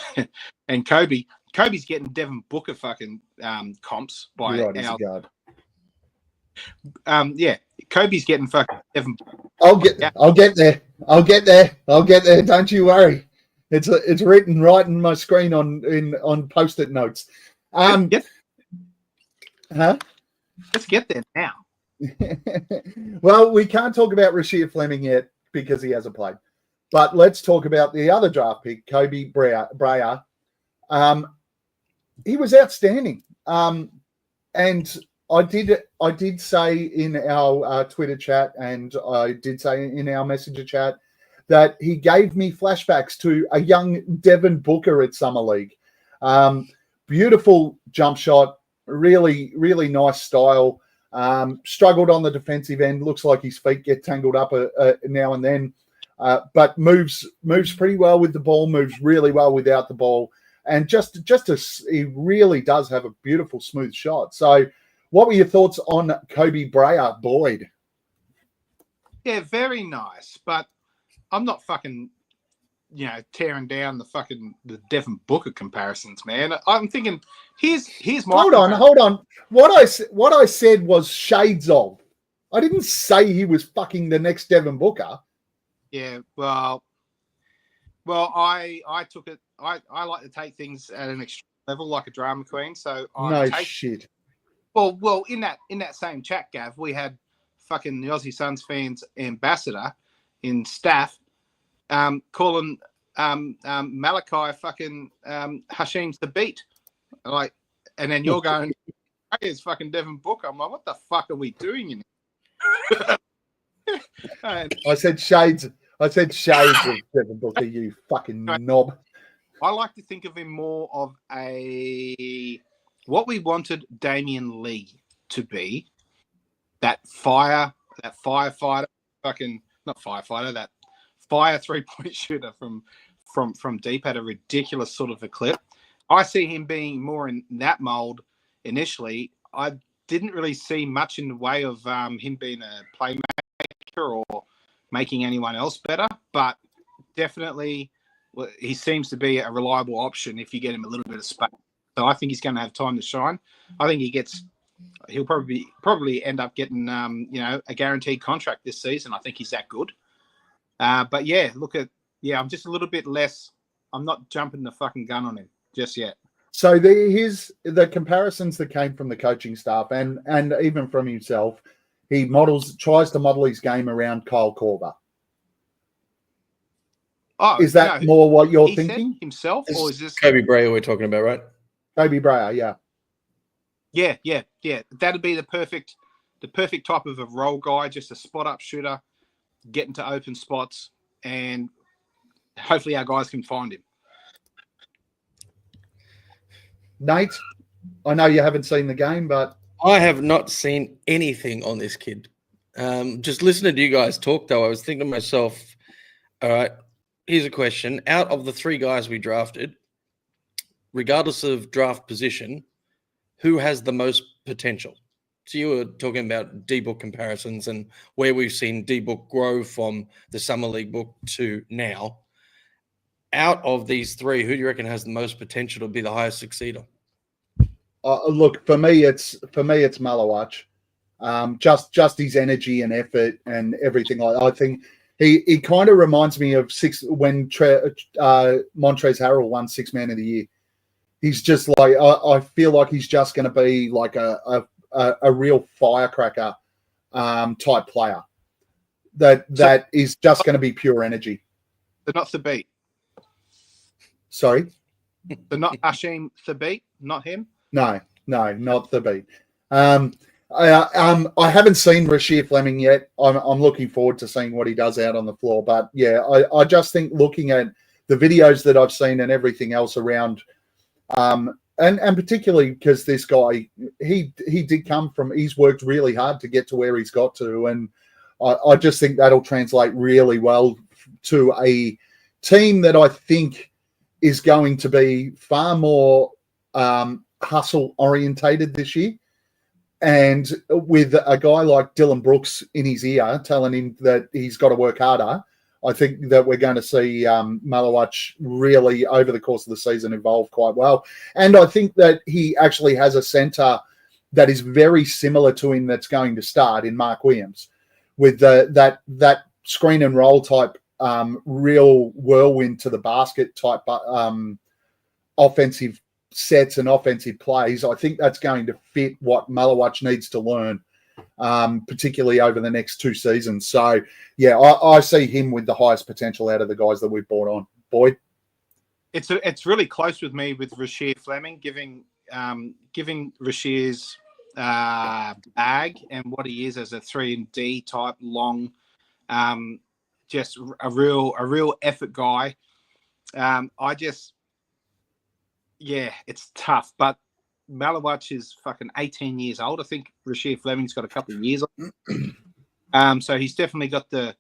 and Kobe's getting Devin Booker fucking comps by our guard. Yeah, Kobe's getting fucking Devin. I'll get there. Don't you worry. It's written right in my screen on post-it notes. Huh? Let's get there now. Well, we can't talk about Rasheed Fleming yet because he hasn't played. But let's talk about the other draft pick, Kobe Bryant. He was outstanding. And I did say in our Twitter chat, and I did say in our Messenger chat, that he gave me flashbacks to a young Devin Booker at Summer League. Beautiful jump shot, really, really nice style. Struggled on the defensive end. Looks like his feet get tangled up now and then. But moves pretty well with the ball, moves really well without the ball. And he really does have a beautiful, smooth shot. So what were your thoughts on Kobe Bryant, Boyd? Yeah, very nice. But I'm not fucking, tearing down the Devin Booker comparisons, man. I'm thinking, here's my... Hold on. What I said was shades of. I didn't say he was fucking the next Devin Booker. Yeah, well, I took it. I like to take things at an extreme level, like a drama queen. So shit. Well, in that same chat, Gav, we had fucking the Aussie Suns Fans ambassador in staff, calling Malachi fucking Hashim's the beat, like, and then you're going, hey, it's fucking Devin Booker. I'm like, what the fuck are we doing in here? I said shades of Devin Booker, you fucking knob. I like to think of him more of what we wanted Damian Lee to be. That firefighter, fucking not firefighter, that fire 3-point shooter from deep at a ridiculous sort of a clip. I see him being more in that mold initially. I didn't really see much in the way of him being a playmaker or making anyone else better, but definitely he seems to be a reliable option if you get him a little bit of space. So I think he's going to have time to shine. I think he'll probably end up getting a guaranteed contract this season. I think he's that good. But yeah, I'm just a little bit less. I'm not jumping the fucking gun on him just yet. So the comparisons that came from the coaching staff and even from himself, he tries to model his game around Kyle Korver. Oh, is that more what you're thinking? Himself, or is this Kobe Bryant we're talking about, right? Kobe Bryant, yeah. Yeah. That'd be the perfect type of a role guy, just a spot up shooter, get into open spots, and hopefully our guys can find him. Nate, I know you haven't seen the game, but I have not seen anything on this kid. Just listening to you guys talk, though, I was thinking to myself, all right, here's a question. Out of the 3 guys we drafted, regardless of draft position, who has the most potential? So you were talking about D-Book comparisons and where we've seen D-Book grow from the Summer League book to now. Out of these 3, who do you reckon has the most potential to be the highest succeeder? Look, for me, it's Malawach. Just his energy and effort and everything. I think he kind of reminds me of when Montrezl Harrell won Sixth Man of the Year. He's just like I feel like he's just going to be like a real firecracker type player. That is just going to be pure energy. They're not Thabit. Sorry? They're not Hashim Thabit, not him? No, not Thabit. I haven't seen Rasheed Fleming yet. I'm looking forward to seeing what he does out on the floor. But yeah, I just think looking at the videos that I've seen and everything else around, and particularly because this guy, he did come from, he's worked really hard to get to where he's got to, and I just think that'll translate really well to a team that I think is going to be far more hustle orientated this year. And with a guy like Dylan Brooks in his ear telling him that he's got to work harder, I think that we're going to see Malawach really, over the course of the season, evolve quite well. And I think that he actually has a centre that is very similar to him that's going to start in Mark Williams, with that screen and roll type, real whirlwind to the basket type offensive sets and offensive plays. I think that's going to fit what Malawach needs to learn, particularly over the next 2 seasons. So, yeah, I see him with the highest potential out of the guys that we've brought on. Boyd? It's really close with me with Rasheed Fleming, giving Rasheed's bag and what he is as a 3-and-D type long, just a real effort guy. It's tough, but Malawach is fucking 18 years old. I think Rasheed Fleming's got a couple of years on. So he's definitely got the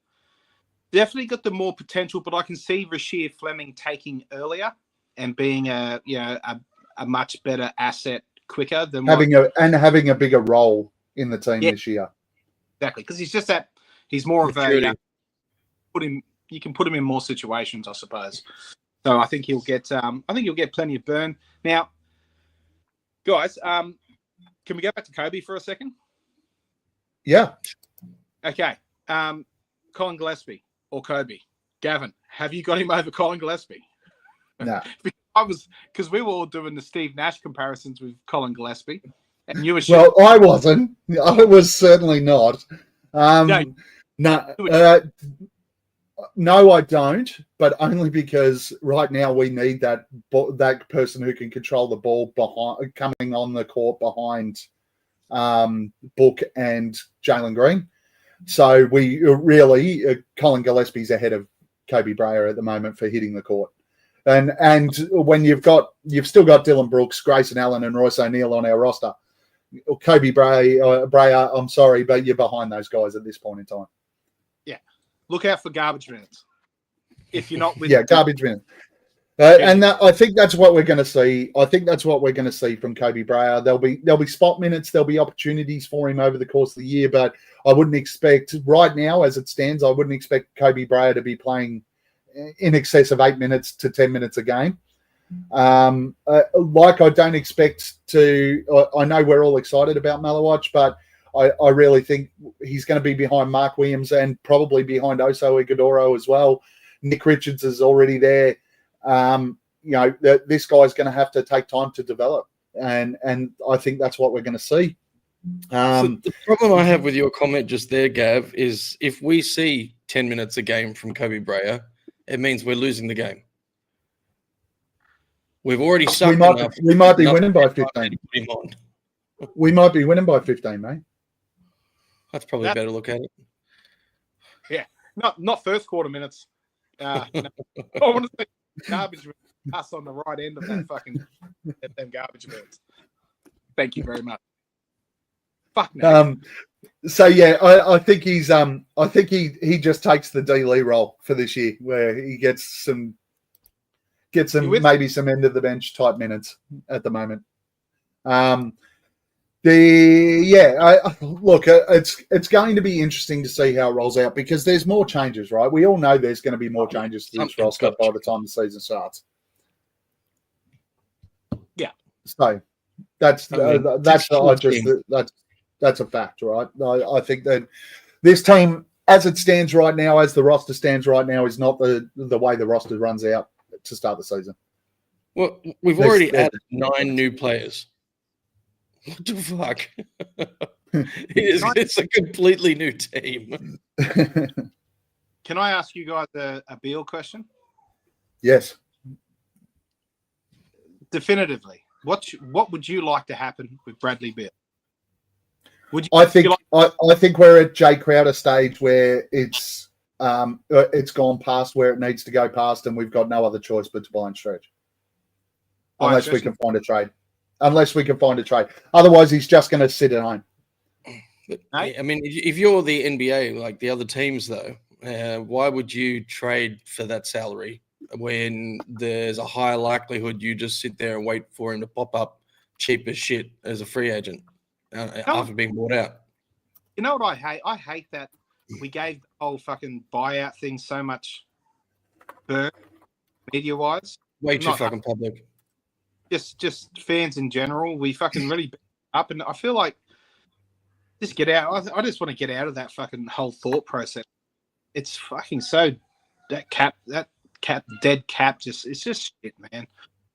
more potential, but I can see Rasheed Fleming taking earlier and being a much better asset quicker than having a bigger role in the team this year. Exactly, because he's more of a you can put him in more situations, I suppose. So I think he'll get plenty of burn. Now, guys, can we go back to Kobe for a second? Yeah. Okay. Colin Gillespie or Kobe. Gavin, have you got him over Colin Gillespie? No. Because we were all doing the Steve Nash comparisons with Colin Gillespie, and you were I wasn't. I was certainly not. No, I don't. But only because right now we need that person who can control the ball coming on the court behind Book and Jalen Green. So we really Colin Gillespie's ahead of Kobe Bryant at the moment for hitting the court. And when you've still got Dylan Brooks, Grayson Allen, and Royce O'Neal on our roster, Kobe Bryant, I'm sorry, but you're behind those guys at this point in time. Yeah, look out for garbage minutes. If you're not with garbage minutes. I think that's what we're going to see. I think that's what we're going to see from Kobe Bryant. There'll be spot minutes. There'll be opportunities for him over the course of the year, but I wouldn't expect right now, as it stands, I wouldn't expect Kobe Bryant to be playing in excess of 8 minutes to 10 minutes a game. Like I don't expect to. I know we're all excited about Malawach, but I really think he's going to be behind Mark Williams and probably behind Oso Ighodaro as well. Nick Richards is already there. This guy's going to have to take time to develop, and I think that's what we're going to see. So the problem I have with your comment just there, Gav, is if we see 10 minutes a game from Kobe Bryant, it means we're losing the game. We've already sucked enough. We might be winning by 15. We might be winning by 15, mate. That's probably a better look at it. Yeah, not first quarter minutes. I want to say garbage minutes. Us on the right end of that fucking them garbage minutes. Thank you very much. Fuck no. So yeah, I think he's I think he just takes the D Lee role for this year, where he gets maybe some end of the bench type minutes at the moment. Look, it's going to be interesting to see how it rolls out because there's more changes, right? We all know there's going to be more changes to this roster by the time the season starts. Yeah. So That's that's a fact, right? I think that this team, as it stands right now, as the roster stands right now, is not the way the roster runs out to start the season. Well, we've already added 9 new players. What the fuck? It's a completely new team. Can I ask you guys a Beal question? Yes. Definitively, what would you like to happen with Bradley Beal? I think we're at Jay Crowder stage where it's gone past where it needs to go past, and we've got no other choice but to buy and stretch. Unless we can find a trade. Otherwise, he's just going to sit at home. I mean, if you're the NBA, like the other teams, though, why would you trade for that salary when there's a higher likelihood you just sit there and wait for him to pop up cheap as shit as a free agent after being bought out? You know what I hate? I hate that we gave the whole fucking buyout thing so much burn media-wise. Way too fucking public. Just fans in general, we fucking really up, and I feel like just get out. I just want to get out of that fucking whole thought process. It's fucking so dead cap. It's just shit, man.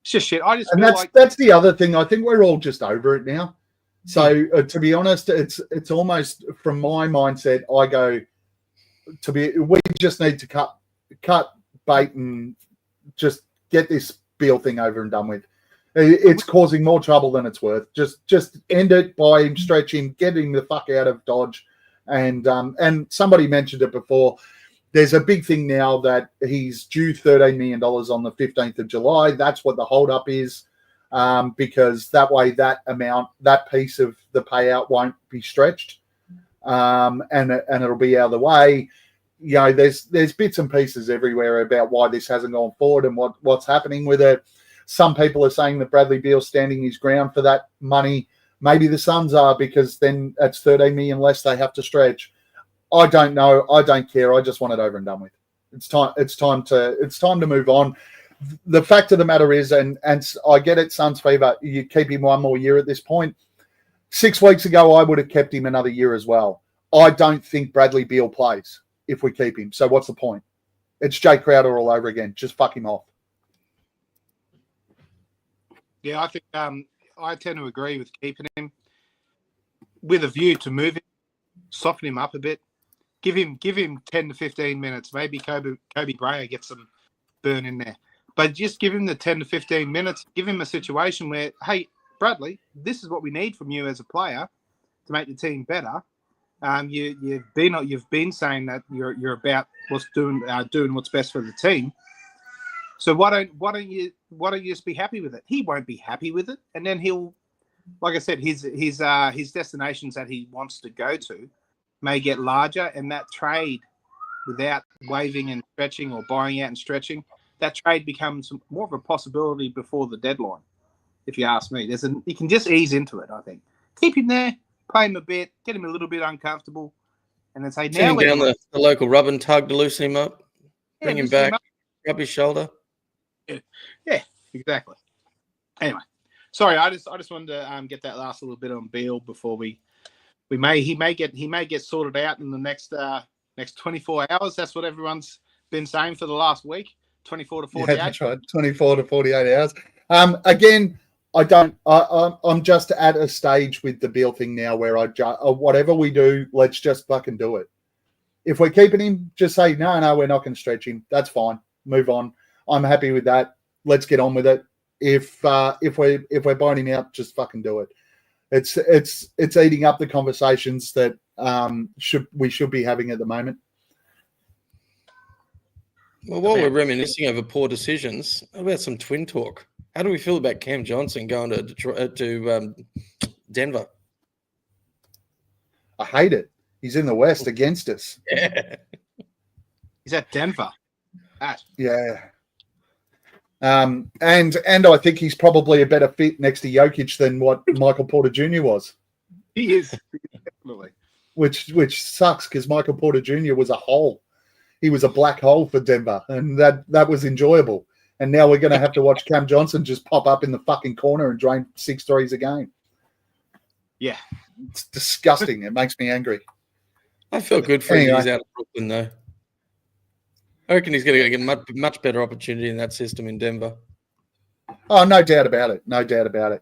It's just shit. I just feel that's the other thing. I think we're all just over it now. So to be honest, it's almost from my mindset. I go we just need to cut bait and just get this Beal thing over and done with. It's causing more trouble than it's worth. Just end it, buy him, stretch him, get him the fuck out of Dodge. And somebody mentioned it before. There's a big thing now that he's due $13 million on the 15th of July. That's what the holdup is, because that way that piece of the payout won't be stretched, and it'll be out of the way. You know, there's bits and pieces everywhere about why this hasn't gone forward and what's happening with it. Some people are saying that Bradley Beal's standing his ground for that money. Maybe the Suns are, because then that's $13 million less they have to stretch. I don't know. I don't care. I just want it over and done with. It's time to move on. The fact of the matter is, and I get it, Suns fever, you keep him one more year at this point. 6 weeks ago, I would have kept him another year as well. I don't think Bradley Beal plays if we keep him. So what's the point? It's Jay Crowder all over again. Just fuck him off. Yeah, I think I tend to agree with keeping him with a view to move him, soften him up a bit, give him 10 to 15 minutes. Maybe Kobe Bryant gets some burn in there, but just give him the 10 to 15 minutes. Give him a situation where, hey, Bradley, this is what we need from you as a player to make the team better. You've been saying that you're about doing what's best for the team. So why don't you just be happy with it? He won't be happy with it, and then he'll, like I said, his destinations that he wants to go to may get larger, and that trade, without waving and stretching or buying out and stretching, that trade becomes more of a possibility before the deadline. If you ask me, you can just ease into it. I think keep him there, play him a bit, get him a little bit uncomfortable, and then say now down the local rub and tug to loosen him up, bring him back, rub his shoulder. Yeah, exactly. Anyway, sorry, I just wanted to get that last little bit on Beal before he may get sorted out in the next 24 hours. That's what everyone's been saying for the last week. 24 to 48. Yeah, that's right. 24 to 48 hours. Again, I'm just at a stage with the Beal thing now where whatever we do, let's just fucking do it. If we're keeping him, just say no, we're not going to stretch him. That's fine. Move on. I'm happy with that. Let's get on with it. If we're buying him out, just fucking do it. It's eating up the conversations that we should be having at the moment. Well, while we're reminiscing over poor decisions, how about some twin talk? How do we feel about Cam Johnson going to Denver? I hate it. He's in the West against us. Yeah. He's at Denver. Yeah. And I think he's probably a better fit next to Jokic than what Michael Porter Jr. was. He is, definitely. Which sucks because Michael Porter Jr. was a hole. He was a black hole for Denver, and that was enjoyable. And now we're going to have to watch Cam Johnson just pop up in the fucking corner and drain 6 threes a game. Yeah. It's disgusting. It makes me angry. I feel good for him. He's out of Brooklyn, though. I reckon he's going to get a much better opportunity in that system in Denver. Oh, no doubt about it. No doubt about it.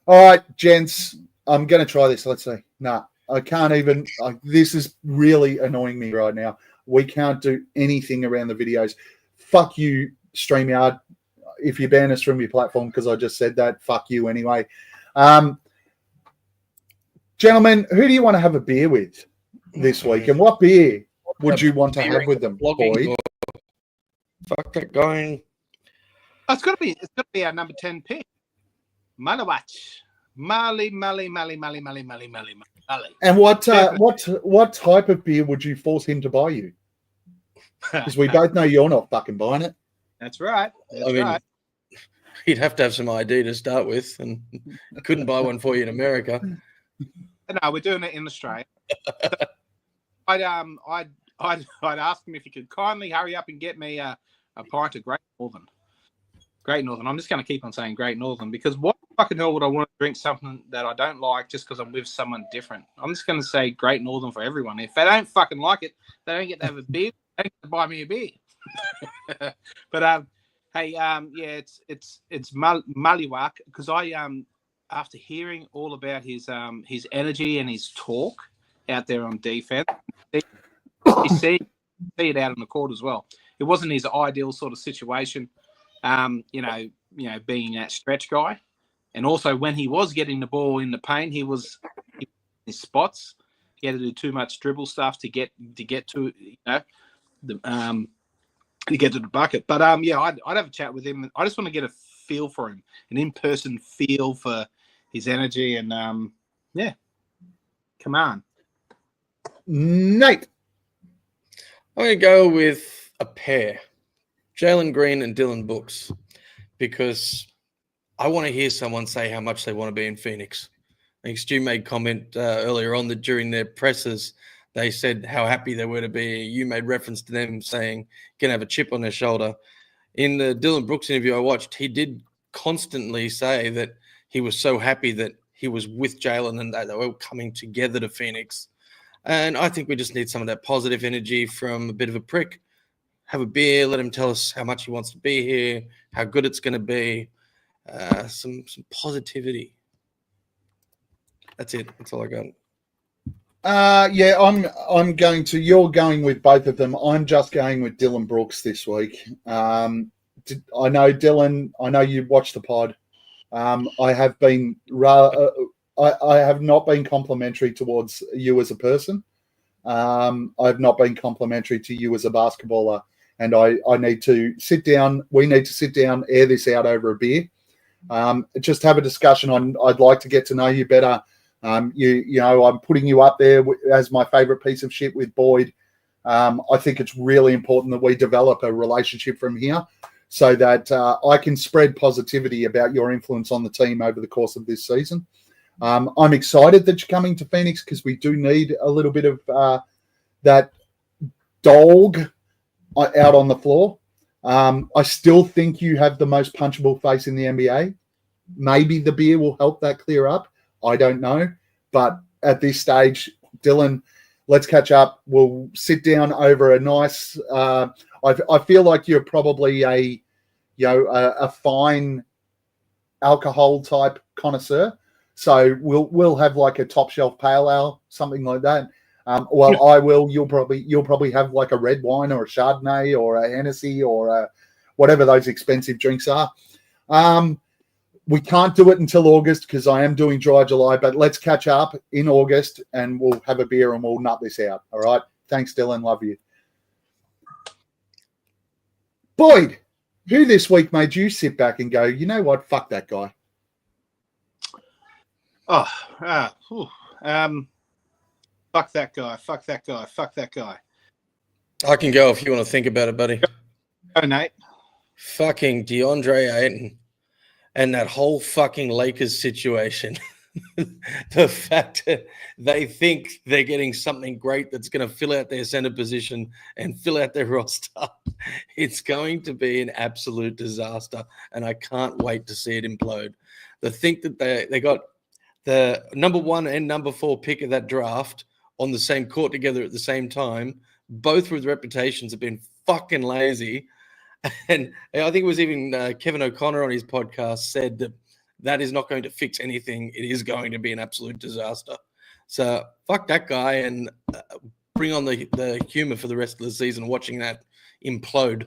All right, gents, I'm going to try this. Let's see. Nah, I can't even. This is really annoying me right now. We can't do anything around the videos. Fuck you, StreamYard. If you ban us from your platform because I just said that, fuck you anyway. Gentlemen, who do you want to have a beer with this week? And what beer would you want to have with them, Boyd? Fuck that going. Oh, it's got to be our number 10 pick. Malawach. Mali. And what type of beer would you force him to buy you? Because we both know you're not fucking buying it. That's right. Right. He'd have to have some ID to start with, and couldn't buy one for you in America. No, we're doing it in Australia. I'd ask him if he could kindly hurry up and get me a pint of Great Northern. Great Northern. I'm just going to keep on saying Great Northern because what fucking hell would I want to drink something that I don't like just because I'm with someone different? I'm just going to say Great Northern for everyone. If they don't fucking like it, they don't get to have a beer. They don't get to buy me a beer. But hey, yeah, it's Maliwak because I after hearing all about his energy and his talk out there on defense, you see it out on the court as well. It wasn't his ideal sort of situation. Being that stretch guy, and also when he was getting the ball in the paint, he was in his spots. He had to do too much dribble stuff to get to to get to the bucket. But I'd have a chat with him. I just want to get a feel for him, an in-person feel for his energy, and come on, Nate. I'm going to go with a pair. Jalen Green and Dylan Brooks, because I want to hear someone say how much they want to be in Phoenix. I think Stu made comment earlier on that during their presses, they said how happy they were to be. You made reference to them saying, going to have a chip on their shoulder. In the Dylan Brooks interview I watched, he did constantly say that he was so happy that he was with Jalen and that they were coming together to Phoenix. And I think we just need some of that positive energy from a bit of a prick. Have a beer, let him tell us how much he wants to be here, how good it's going to be, some positivity. That's it. That's all I got. You're going with both of them. I'm just going with Dylan Brooks this week. I know Dylan. I know you watched the pod. I have been. I have not been complimentary towards you as a person. I've not been complimentary to you as a basketballer. And I need to sit down. We need to sit down, air this out over a beer. Just have a discussion. I'd like to get to know you better. I'm putting you up there as my favorite piece of shit with Boyd. I think it's really important that we develop a relationship from here so that I can spread positivity about your influence on the team over the course of this season. I'm excited that you're coming to Phoenix because we do need a little bit of that dog out on the floor. I still think you have the most punchable face in the NBA. Maybe the beer will help that clear up. I don't know. But at this stage, Dylan, let's catch up. We'll sit down over a nice I feel like you're probably a fine alcohol type connoisseur. So we'll have like a top shelf pale ale, something like that. I will. You'll probably have like a red wine or a Chardonnay or a Hennessy or whatever those expensive drinks are. We can't do it until August because I am doing Dry July. But let's catch up in August and we'll have a beer and we'll nut this out. All right. Thanks, Dylan. Love you, Boyd. Who this week made you sit back and go, you know what? Fuck that guy. Fuck that guy. Fuck that guy. Fuck that guy. I can go if you want to think about it, buddy. Go, Nate. Fucking DeAndre Ayton and that whole fucking Lakers situation. the fact that they think they're getting something great that's going to fill out their center position and fill out their roster, it's going to be an absolute disaster. And I can't wait to see it implode. To think that they got the number 1 and number 4 pick of that draft on the same court together at the same time, both with reputations have been fucking lazy. And I think it was even Kevin O'Connor on his podcast said that is not going to fix anything. It is going to be an absolute disaster. So fuck that guy and bring on the humor for the rest of the season watching that implode.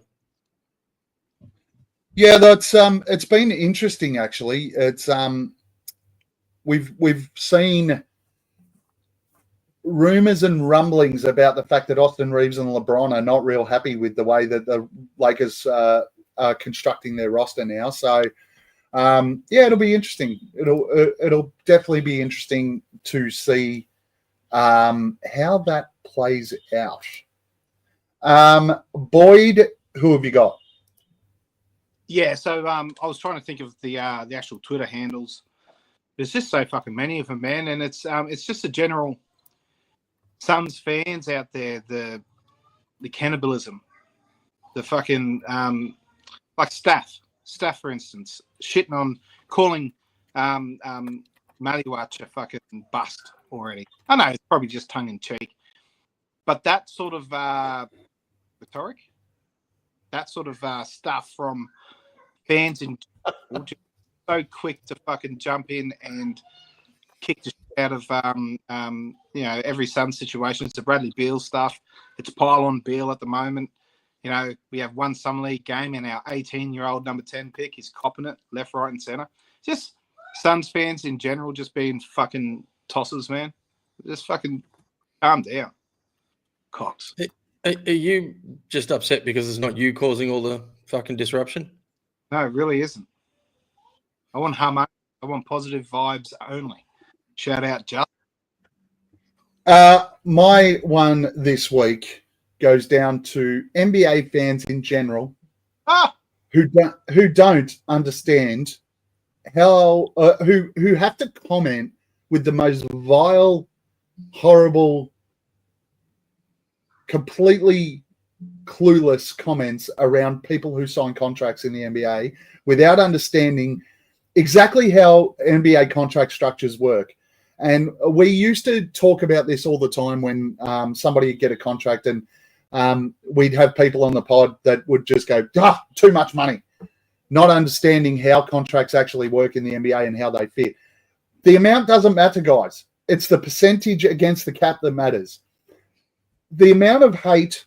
Yeah, that's it's been interesting actually. It's we've seen rumors and rumblings about the fact that Austin Reeves and LeBron are not real happy with the way that the Lakers are constructing their roster now. So yeah, it'll be interesting. It'll definitely be interesting to see how that plays out. Boyd, who have you got? Yeah, so I was trying to think of the actual Twitter handles. There's just so fucking many of them, man, and it's just a general Suns fans out there, the cannibalism, the fucking like Steph for instance, shitting on calling Maliwatch a fucking bust already. I know it's probably just tongue in cheek, but that sort of rhetoric, that sort of stuff from fans in just so quick to fucking jump in and kick the shit out of every Sun situation. It's the Bradley Beal stuff. It's pile on Beal at the moment. You know, we have one Summer League game and our 18-year-old number 10 pick is copping it left, right, and center. Just Suns fans in general just being fucking tossers, man. Just fucking calm down. Cox. Are you just upset because it's not you causing all the fucking disruption? No, it really isn't. I want harmony. I want positive vibes only. Shout out, Justin. My one this week goes down to NBA fans in general who don't understand how who have to comment with the most vile, horrible, completely clueless comments around people who sign contracts in the NBA without understanding exactly how NBA contract structures work. And we used to talk about this all the time when somebody would get a contract and we'd have people on the pod that would just go, too much money, not understanding how contracts actually work in the NBA and how they fit. The amount doesn't matter, guys. It's the percentage against the cap that matters. The amount of hate,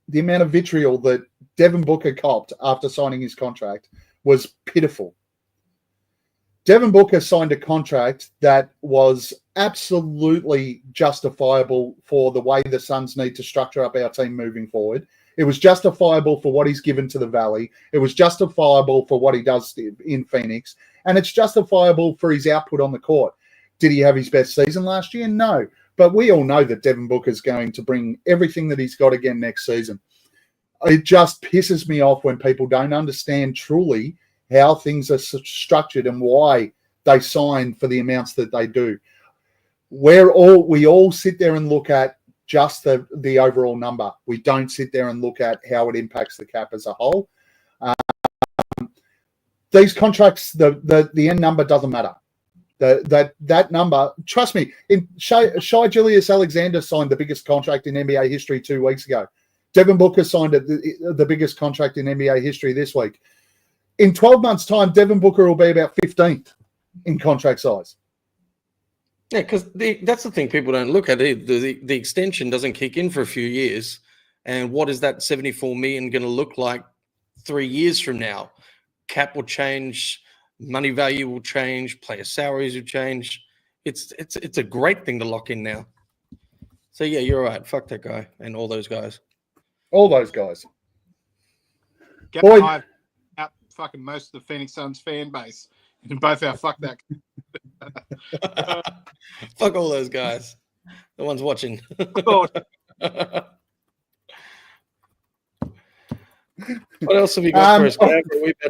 the amount of vitriol that Devin Booker copped after signing his contract was pitiful. Devin Booker signed a contract that was absolutely justifiable for the way the Suns need to structure up our team moving forward. It was justifiable for what he's given to the Valley. It was justifiable for what he does in Phoenix. And it's justifiable for his output on the court. Did he have his best season last year? No. But we all know that Devin Booker is going to bring everything that he's got again next season. It just pisses me off when people don't understand truly how things are structured and why they sign for the amounts that they do. We all sit there and look at just the overall number. We don't sit there and look at how it impacts the cap as a whole. These contracts, the end number doesn't matter. That number, trust me, Shai Gilgeous-Alexander signed the biggest contract in NBA history 2 weeks ago. Devin Booker signed the biggest contract in NBA history this week. In 12 months' time, Devin Booker will be about 15th in contract size. Yeah, because that's the thing people don't look at. The extension doesn't kick in for a few years. And what is that $74 million going to look like 3 years from now? Cap will change, money value will change, player salaries will change. It's a great thing to lock in now. So, yeah, you're right. Fuck that guy and all those guys. All those guys. Gavin and I out fucking most of the Phoenix Suns fan base. And both our fuck that. Fuck all those guys. The ones watching. What else have you got for us, Gav?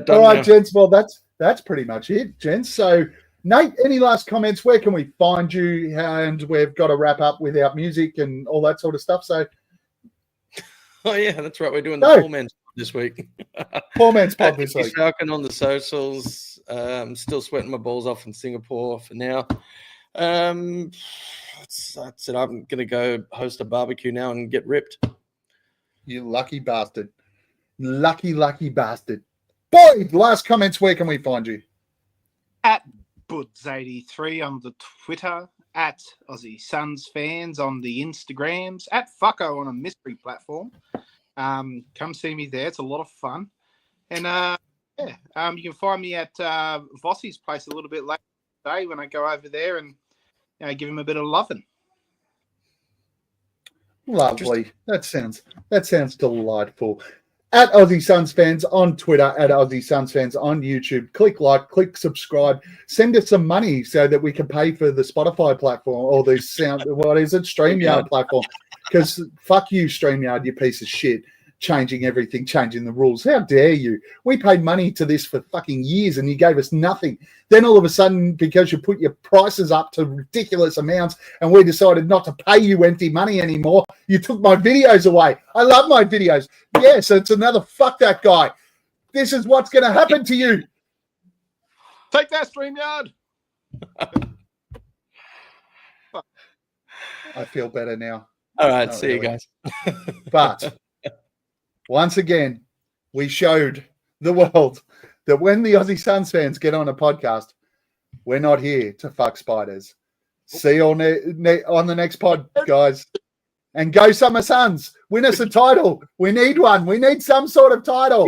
All right, gents. Well, that's pretty much it, gents. So Nate, any last comments? Where can we find you? And we've got to wrap up with our music and all that sort of stuff. So, oh yeah, that's right. We're doing the Poor Man's Pod this week. Poor Man's Pod this week. Falcon on the socials. Still sweating my balls off in Singapore for now. That's it. I'm going to go host a barbecue now and get ripped. You lucky bastard. Lucky bastard. Boy, last comments. Where can we find you? At Buds83 on the Twitter, at Aussie Suns Fans on the Instagrams, at Fucko on a mystery platform. Come see me there. It's a lot of fun. And you can find me at Vossie's place a little bit later today when I go over there and give him a bit of loving. Lovely. That sounds delightful. At Aussie Suns Fans on Twitter, at Aussie Suns Fans on YouTube. Click like, click subscribe. Send us some money so that we can pay for the Spotify platform or the StreamYard platform. Because fuck you, StreamYard, you piece of shit. Changing everything, changing the rules. How dare you? We paid money to this for fucking years and you gave us nothing. Then all of a sudden, because you put your prices up to ridiculous amounts and we decided not to pay you empty money anymore, you took my videos away. I love my videos. Yes, it's another fuck that guy. This is what's going to happen to you. Take that, StreamYard. I feel better now. All right, see you guys. But once again, we showed the world that when the Aussie Suns fans get on a podcast, we're not here to fuck spiders. See you on the next pod, guys. And go Summer Suns. Win us a title. We need one. We need some sort of title.